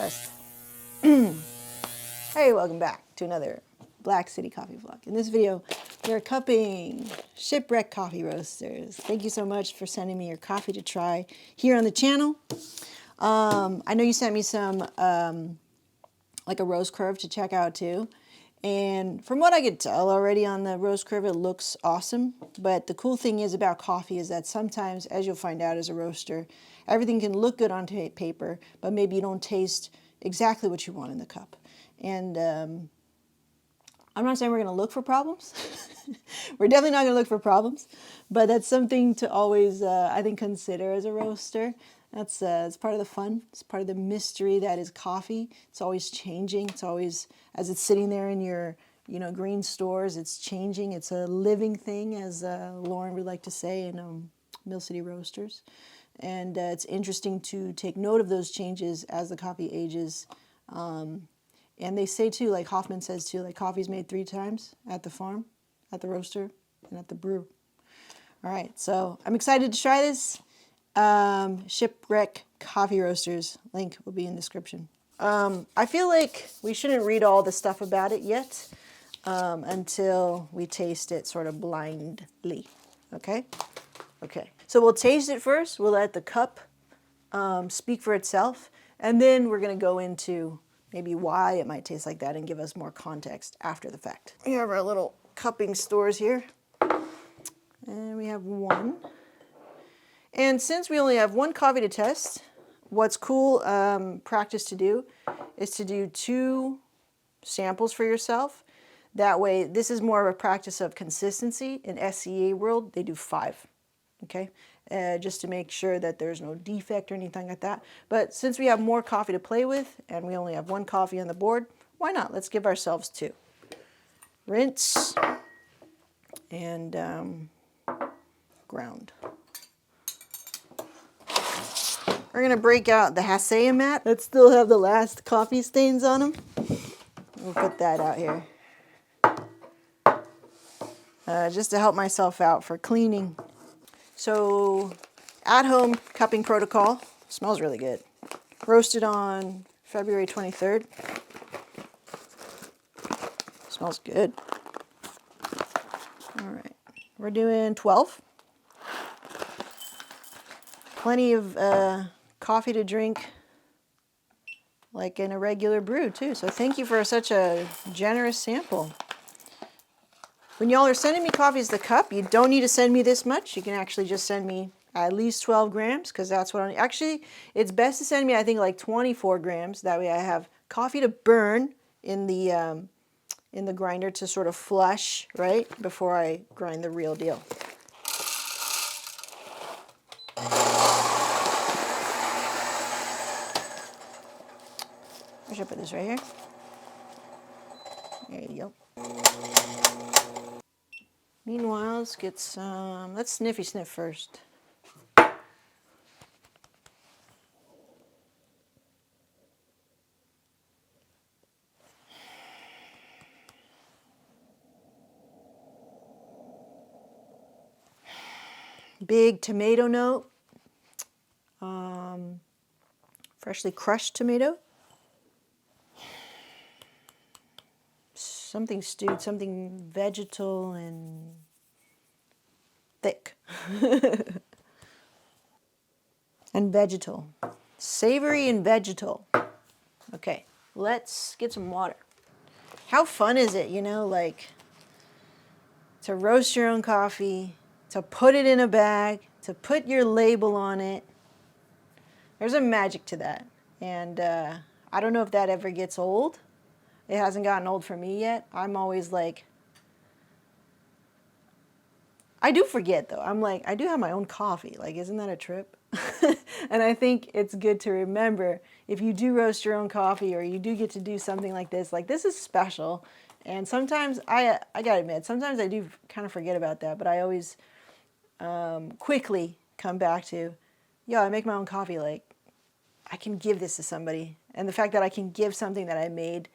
test. Hey, welcome back to another Black City Coffee vlog. In this video, we're cupping Shipwreck coffee roasters. Thank you so much for sending me your coffee to try here on the channel. I know you sent me some, like a roast curve to check out too. And from what I could tell already on the roast curve, it looks awesome. But the cool thing is about coffee is that sometimes, as you'll find out as a roaster, everything can look good on paper, but maybe you don't taste exactly what you want in the cup. And I'm not saying we're going to look for problems. We're definitely not going to look for problems. But that's something to always, I think, consider as a roaster. That's it's part of the fun. It's part of the mystery that is coffee. It's always changing. It's always, as it's sitting there in your, green stores, it's changing. It's a living thing, as Lauren would like to say in Mill City Roasters. And it's interesting to take note of those changes as the coffee ages. And they say too, like Hoffman says too, like coffee's made 3 times at the farm, at the roaster, and at the brew. All right, so I'm excited to try this. Shipwreck coffee roasters. Link will be in the description. I feel like we shouldn't read all the stuff about it yet until we taste it sort of blindly. Okay? Okay. So we'll taste it first. We'll let the cup speak for itself. And then we're going to go into maybe why it might taste like that and give us more context after the fact. We have our little cupping stores here. And we have one. And since we only have one coffee to test, what's cool practice to do is to do 2 samples for yourself. That way, this is more of a practice of consistency. In SCA world, they do 5, okay? Just to make sure that there's no defect or anything like that. But since we have more coffee to play with, and we only have 1 coffee on the board, why not? Let's give ourselves 2. Rinse and ground. We're going to break out the Hasea mat that still have the last coffee stains on them. We'll put that out here. Just to help myself out for cleaning. So, at-home cupping protocol. Smells really good. Roasted on February 23rd. Smells good. All right. We're doing 12. Plenty of coffee to drink like in a regular brew too. So thank you for such a generous sample. When y'all are sending me coffees to cup, you don't need to send me this much. You can actually just send me at least 12 grams because that's what actually, it's best to send me, I think, like 24 grams. That way I have coffee to burn in the grinder to sort of flush, right, before I grind the real deal. I should put this right here. There you go. Meanwhile, let's get some, let's sniffy sniff first. Big tomato note. Freshly crushed tomato. Something stewed, something vegetal and thick. And vegetal. Savory and vegetal. Okay, let's get some water. How fun is it, like to roast your own coffee, to put it in a bag, to put your label on it. There's a magic to that. And I don't know if that ever gets old. It hasn't gotten old for me yet. I'm always like, I do forget though. I'm like, I do have my own coffee. Like, isn't that a trip? And I think it's good to remember if you do roast your own coffee or you do get to do something like this is special. And sometimes, I gotta admit, sometimes I do kind of forget about that, but I always quickly come back to, I make my own coffee. Like, I can give this to somebody. And the fact that I can give something that I made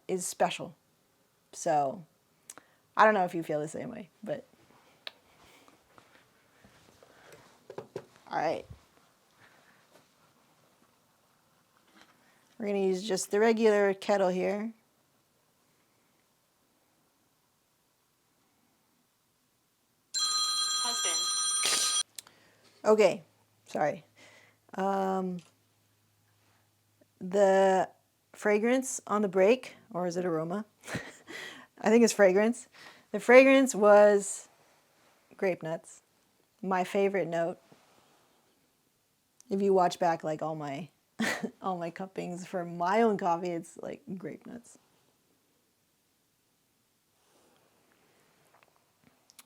is special. So, I don't know if you feel the same way, but. All right. We're going to use just the regular kettle here. Husband. Okay, sorry. The fragrance on the break, or is it aroma? I think it's fragrance. The fragrance was grape nuts, my favorite note. If you watch back like all my all my cuppings for my own coffee, it's like grape nuts.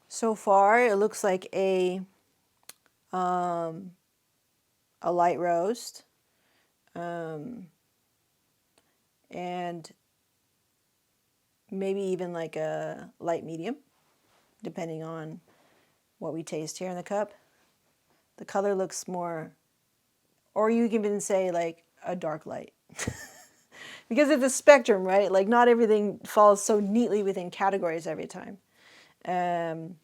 So far, it looks like a light roast, and maybe even like a light medium, depending on what we taste here in the cup. The color looks more, or you can even say like a dark light. Because it's a spectrum, right? Like not everything falls so neatly within categories every time. And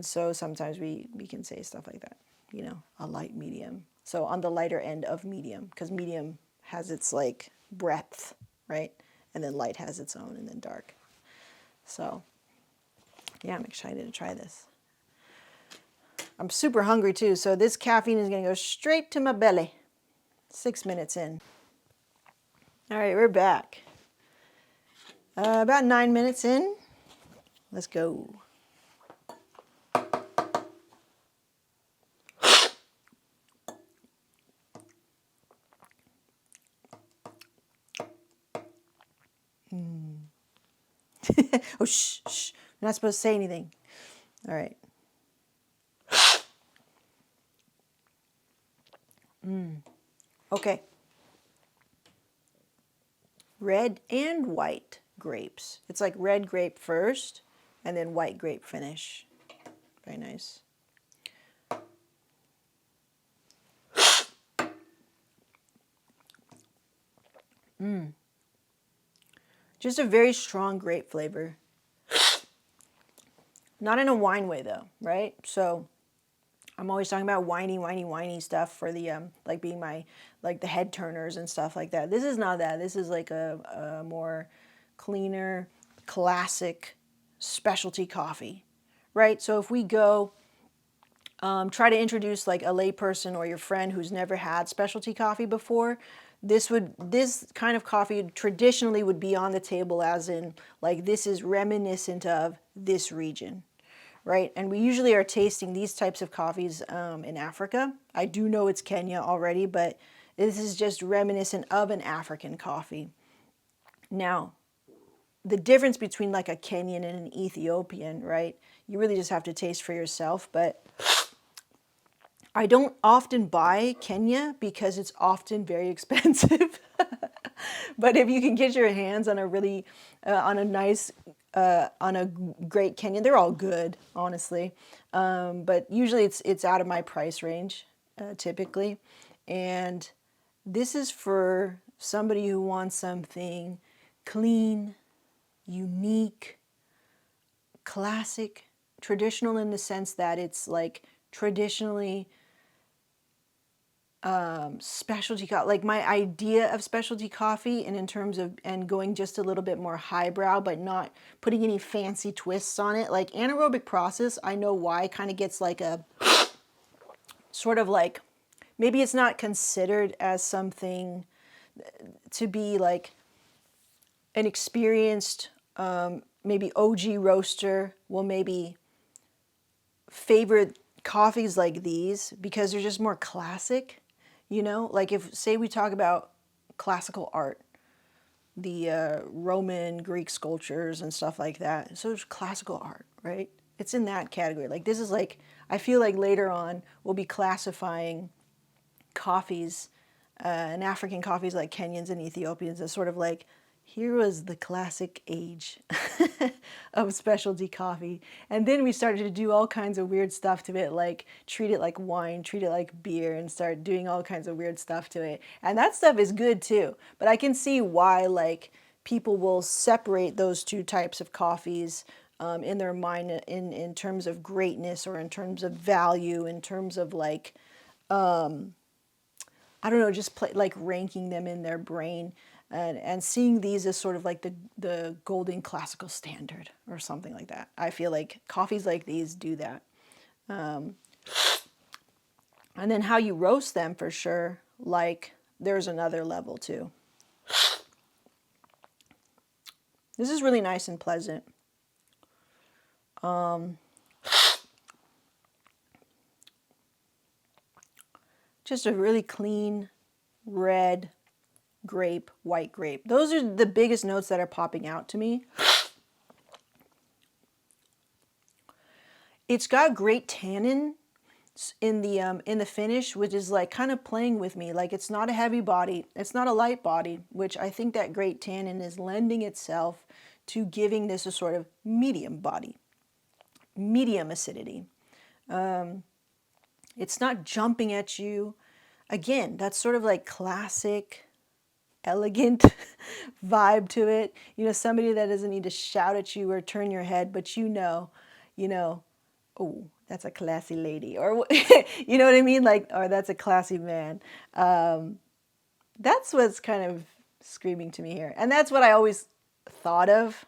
so sometimes we can say stuff like that, you know, a light medium. So on the lighter end of medium, because medium has its like breadth, right? And then light has its own, and then dark. So yeah, I'm excited to try this. I'm super hungry too, so this caffeine is gonna go straight to my belly. 6 minutes in. All right, we're back. About 9 minutes in. Let's go. Oh, shh, shh. We're not supposed to say anything. All right. Okay. Red and white grapes. It's like red grape first and then white grape finish. Very nice. Just a very strong grape flavor. Not in a wine way though, right? So I'm always talking about whiny stuff for the like being my like the head turners and stuff like that. This is not that. This is like a more cleaner, classic specialty coffee, right? So if we go try to introduce like a layperson or your friend who's never had specialty coffee before, this kind of coffee traditionally would be on the table as in like this is reminiscent of this region, right? And we usually are tasting these types of coffees in Africa. I do know it's Kenya already, but this is just reminiscent of an African coffee. Now, the difference between like a Kenyan and an Ethiopian, right? You really just have to taste for yourself, but I don't often buy Kenya because it's often very expensive. But if you can get your hands on a really, on a nice, on a great Kenyan, they're all good, honestly. But usually it's out of my price range, typically. And this is for somebody who wants something clean, unique, classic, traditional in the sense that it's like traditionally specialty coffee, like my idea of specialty coffee, and in terms of and going just a little bit more highbrow, but not putting any fancy twists on it. Like anaerobic process, I know why kind of gets like a sort of like maybe it's not considered as something to be like an experienced maybe OG roaster will maybe favorite coffees like these because they're just more classic. You know, like if, say we talk about classical art, the Roman, Greek sculptures and stuff like that. So it's classical art, right? It's in that category. Like this is like, I feel like later on we'll be classifying coffees and African coffees like Kenyans and Ethiopians as sort of like, here was the classic age of specialty coffee. And then we started to do all kinds of weird stuff to it, like treat it like wine, treat it like beer, and start doing all kinds of weird stuff to it. And that stuff is good too. But I can see why like people will separate those two types of coffees in their mind in terms of greatness or in terms of value, in terms of like I don't know, just like ranking them in their brain and seeing these as sort of like the golden classical standard or something like that. I feel like coffees like these do that. And then how you roast them for sure, like there's another level too. This is really nice and pleasant. Just a really clean red grape, white grape. Those are the biggest notes that are popping out to me. It's got great tannin in the finish, which is like kind of playing with me. Like it's not a heavy body, it's not a light body, which I think that great tannin is lending itself to giving this a sort of medium body, medium acidity. It's not jumping at you. Again, that's sort of like classic, elegant vibe to it. You know, somebody that doesn't need to shout at you or turn your head, but you know, oh, that's a classy lady, or you know what I mean? Like, or that's a classy man. That's what's kind of screaming to me here. And that's what I always thought of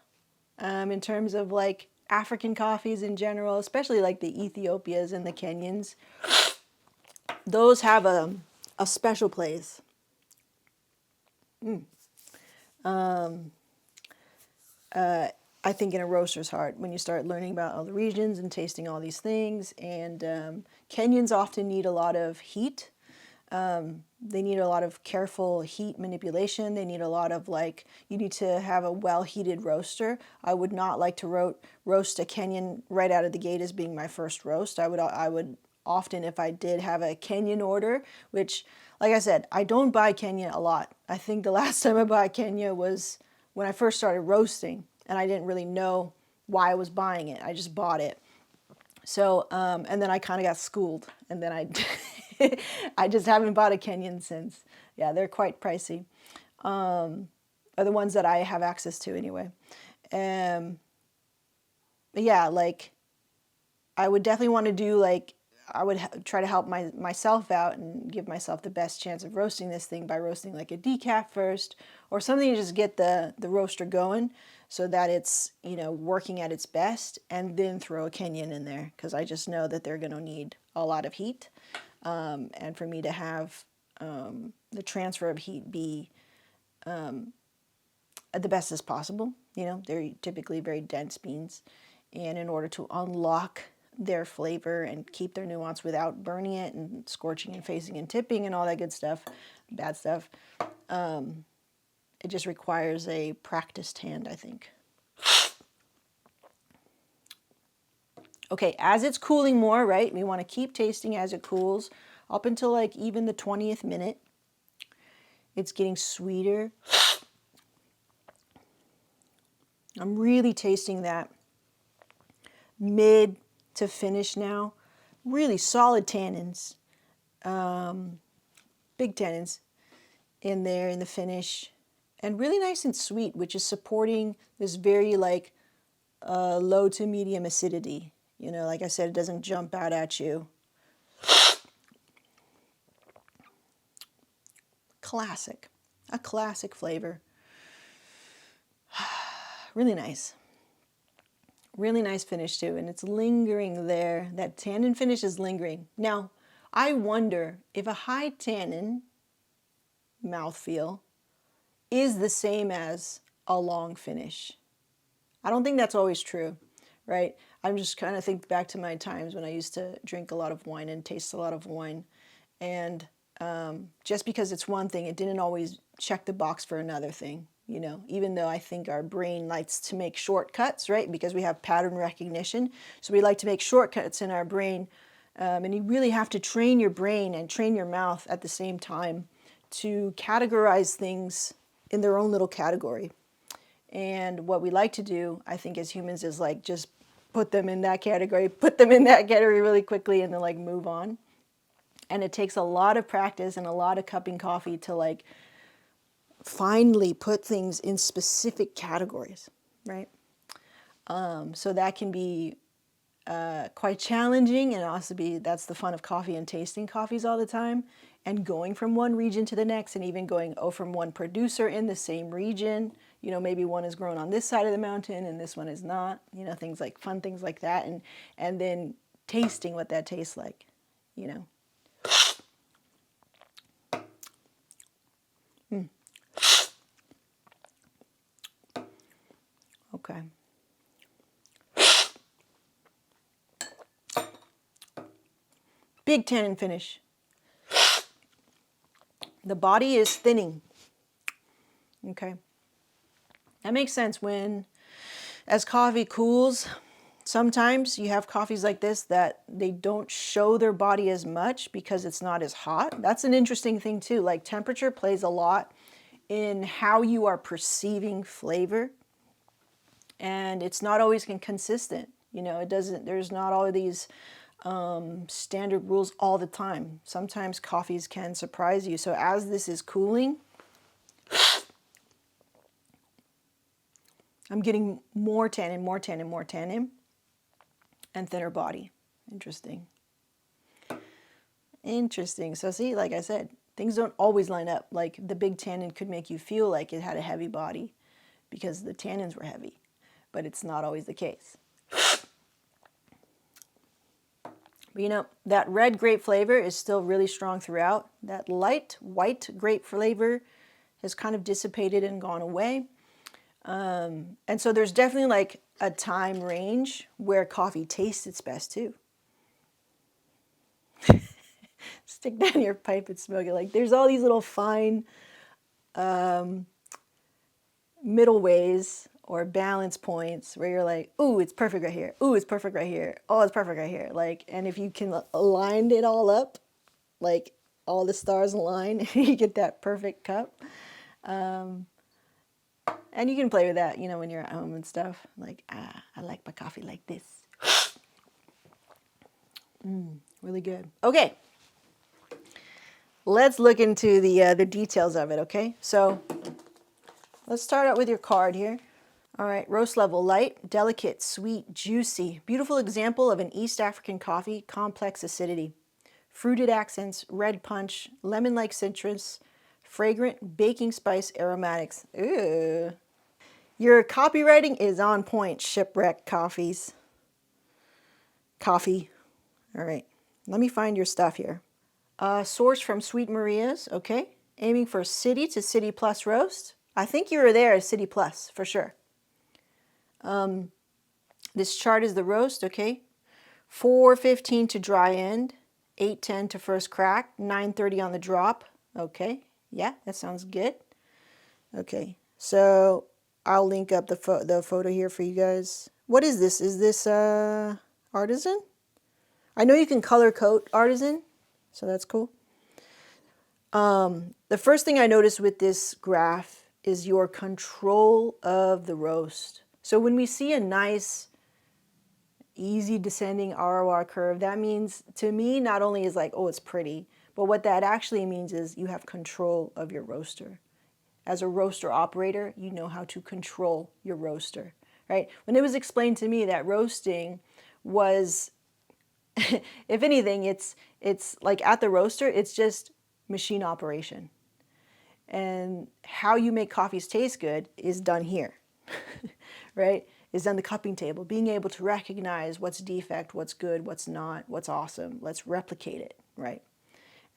in terms of like African coffees in general, especially like the Ethiopias and the Kenyans. Those have a special place. I think in a roaster's heart when you start learning about all the regions and tasting all these things. And Kenyans often need a lot of heat. They need a lot of careful heat manipulation. They need a lot of like, you need to have a well-heated roaster. I would not like to roast a Kenyan right out of the gate as being my first roast. I would often, if I did have a Kenyan order, which, like I said, I don't buy Kenya a lot. I think the last time I bought Kenya was when I first started roasting, and I didn't really know why I was buying it. I just bought it. So, and then I kind of got schooled, and then I just haven't bought a Kenyan since. Yeah, they're quite pricey. Are the ones that I have access to anyway. But yeah, like I would definitely want to do like, I would try to help myself out and give myself the best chance of roasting this thing by roasting like a decaf first or something to just get the roaster going so that it's, you know, working at its best, and then throw a Kenyan in there because I just know that they're going to need a lot of heat. And for me to have the transfer of heat be the best as possible, you know, they're typically very dense beans. And in order to unlock their flavor and keep their nuance without burning it and scorching and facing and tipping and all that good stuff, bad stuff, it just requires a practiced hand, I think. Okay, as it's cooling more, right, we want to keep tasting as it cools up until like even the 20th minute. It's getting sweeter. I'm really tasting that mid to finish now. Really solid tannins, big tannins in there in the finish, and really nice and sweet, which is supporting this very like low to medium acidity. You know, like I said, it doesn't jump out at you. Classic, a classic flavor. Really nice. Really nice finish too, and it's lingering there. That tannin finish is lingering. Now, I wonder if a high tannin mouthfeel is the same as a long finish. I don't think that's always true, right? I'm just kind of think back to my times when I used to drink a lot of wine and taste a lot of wine, and just because it's one thing, it didn't always check the box for another thing. You know, even though I think our brain likes to make shortcuts, right? Because we have pattern recognition. So we like to make shortcuts in our brain. And you really have to train your brain and train your mouth at the same time to categorize things in their own little category. And what we like to do, I think, as humans is like just put them in that category, put them in that category really quickly, and then like move on. And it takes a lot of practice and a lot of cupping coffee to like finally put things in specific categories, right? So that can be quite challenging, and also that's the fun of coffee and tasting coffees all the time, and going from one region to the next, and even going from one producer in the same region. You know, maybe one is grown on this side of the mountain and this one is not. You know, fun things like that, and then tasting what that tastes like. You know. Okay. Big tannin finish. The body is thinning. Okay. That makes sense. As coffee cools, sometimes you have coffees like this that they don't show their body as much because it's not as hot. That's an interesting thing too. Like temperature plays a lot in how you are perceiving flavor. And it's not always consistent. You know, there's not all of these standard rules all the time. Sometimes coffees can surprise you. So as this is cooling, I'm getting more tannin, and thinner body. Interesting. Interesting. So see, like I said, things don't always line up. Like the big tannin could make you feel like it had a heavy body because the tannins were heavy, but it's not always the case. But you know, that red grape flavor is still really strong throughout. That light white grape flavor has kind of dissipated and gone away. And so there's definitely like a time range where coffee tastes its best too. Stick that in your pipe and smoke it. Like there's all these little fine middle ways or balance points where you're like, ooh, it's perfect right here. Ooh, it's perfect right here. Oh, it's perfect right here. Like, and if you can align it all up, like all the stars align, you get that perfect cup. And you can play with that, you know, when you're at home and stuff. Like, I like my coffee like this. Really good. Okay. Let's look into the details of it, okay? So let's start out with your card here. All right, roast level, light, delicate, sweet, juicy. Beautiful example of an East African coffee, complex acidity. Fruited accents, red punch, lemon-like citrus, fragrant baking spice aromatics. Ooh. Your copywriting is on point, Shipwreck Coffee. All right, let me find your stuff here. Sourced from Sweet Maria's, okay. Aiming for City to City Plus roast. I think you were there at City Plus, for sure. This chart is the roast, okay. 4:15 to dry end, 8:10 to first crack, 9:30 on the drop. Okay, yeah, that sounds good. Okay, so I'll link up the photo here for you guys. What is this? Is this artisan? I know you can color code artisan, so that's cool. The first thing I noticed with this graph is your control of the roast. So when we see a nice, easy descending ROR curve, that means, to me, not only is like, oh, it's pretty, but what that actually means is you have control of your roaster. As a roaster operator, you know how to control your roaster, right? When it was explained to me that roasting was, if anything, it's like at the roaster, it's just machine operation. And how you make coffees taste good is done here, right? Is on the cupping table, being able to recognize what's defect, what's good, what's not, what's awesome. Let's replicate it, right?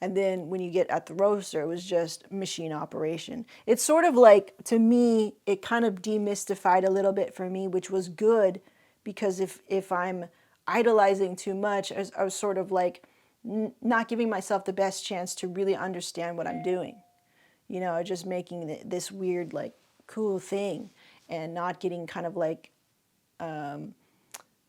And then when you get at the roaster, it was just machine operation. It's sort of like, to me, it kind of demystified a little bit for me, which was good, because if I'm idolizing too much, I was sort of like not giving myself the best chance to really understand what I'm doing. You know, just making this weird, like, cool thing and not getting kind of like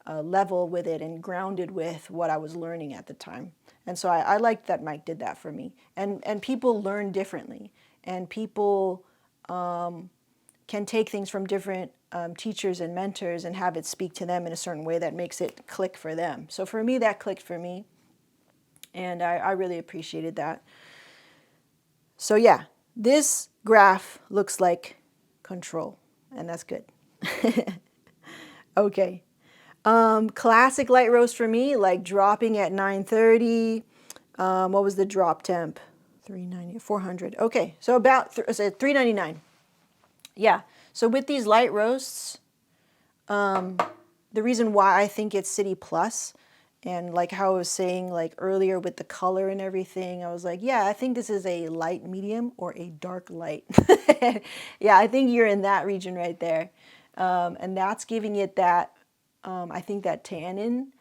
level with it and grounded with what I was learning at the time. And so I liked that Mike did that for me. And people learn differently. And people can take things from different teachers and mentors and have it speak to them in a certain way that makes it click for them. So for me, that clicked for me. And I really appreciated that. So yeah, this graph looks like control, and that's good. Okay. Classic light roast for me, like dropping at 9:30. What was the drop temp? $390, $400. Okay, so about $399. Yeah. So with these light roasts, the reason why I think it's City Plus, and like how I was saying like earlier with the color and everything, I was like, yeah, I think this is a light medium or a dark light. Yeah, I think you're in that region right there. And that's giving it that, I think that tannin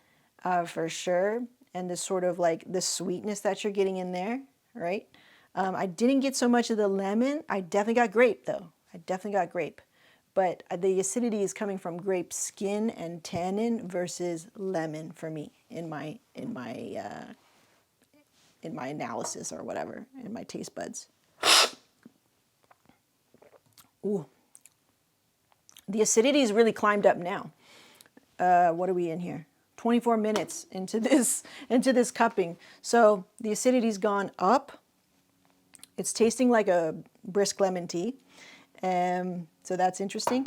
for sure. And this sort of like the sweetness that you're getting in there, right? I didn't get so much of the lemon. I definitely got grape though. I definitely got grape. But the acidity is coming from grape skin and tannin versus lemon for me in my analysis or whatever, in my taste buds. Ooh, the acidity's really climbed up now. What are we in here? 24 minutes into this cupping. So the acidity's gone up. It's tasting like a brisk lemon tea. So that's interesting.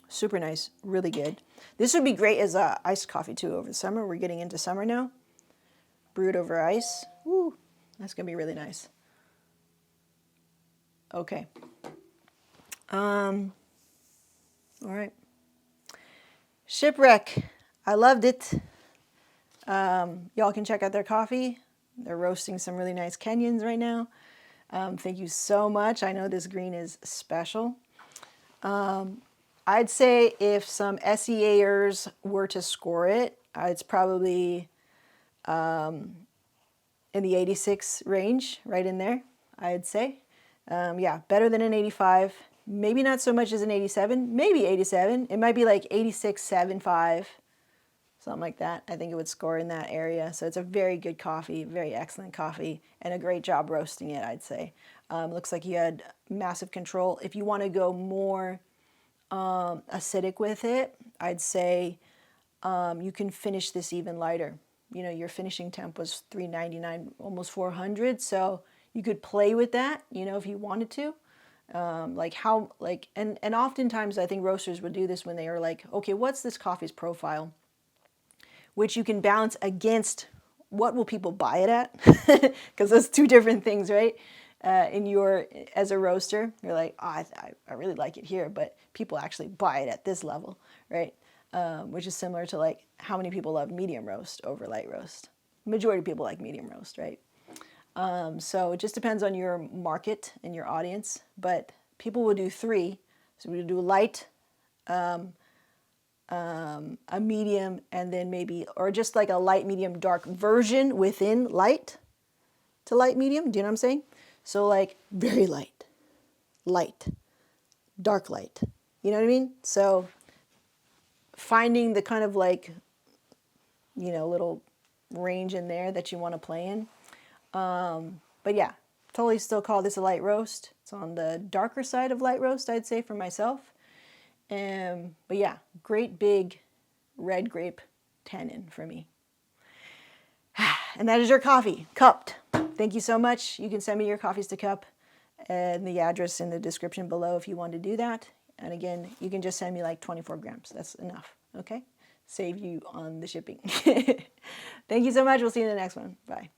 Super nice, really good. This would be great as iced coffee too over the summer. We're getting into summer now. Brewed over ice. Woo, that's gonna be really nice. Okay. All right. Shipwreck. I loved it. Y'all can check out their coffee. They're roasting some really nice Kenyans right now. Thank you so much. I know this green is special. I'd say if some SEAers were to score it, it's probably in the 86 range, right in there, I'd say. Yeah, better than an 85. Maybe not so much as an 87, maybe 87. It might be like 86.75, something like that. I think it would score in that area. So it's a very good coffee, very excellent coffee, and a great job roasting it, I'd say. Looks like you had massive control. If you want to go more acidic with it, I'd say you can finish this even lighter. You know, your finishing temp was 399, almost 400, so you could play with that, you know, if you wanted to. And oftentimes I think roasters would do this when they are like, okay, what's this coffee's profile? Which you can balance against what will people buy it at? Because those two different things, right? As a roaster, you're like, oh, I really like it here, but people actually buy it at this level, right? Which is similar to like how many people love medium roast over light roast. Majority of people like medium roast, right? So it just depends on your market and your audience, but people will do three. So we do light, a medium, and then maybe, or just like a light, medium, dark version within light to light, medium. Do you know what I'm saying? So like very light, light, dark light. You know what I mean? So finding the kind of like, you know, little range in there that you want to play in. But yeah, totally still call this a light roast. It's on the darker side of light roast, I'd say, for myself. But yeah, great big red grape tannin for me. And that is your coffee, cupped. Thank you so much. You can send me your coffees to cup and the address in the description below if you want to do that. And again, you can just send me like 24 grams. That's enough, okay? Save you on the shipping. Thank you so much. We'll see you in the next one. Bye.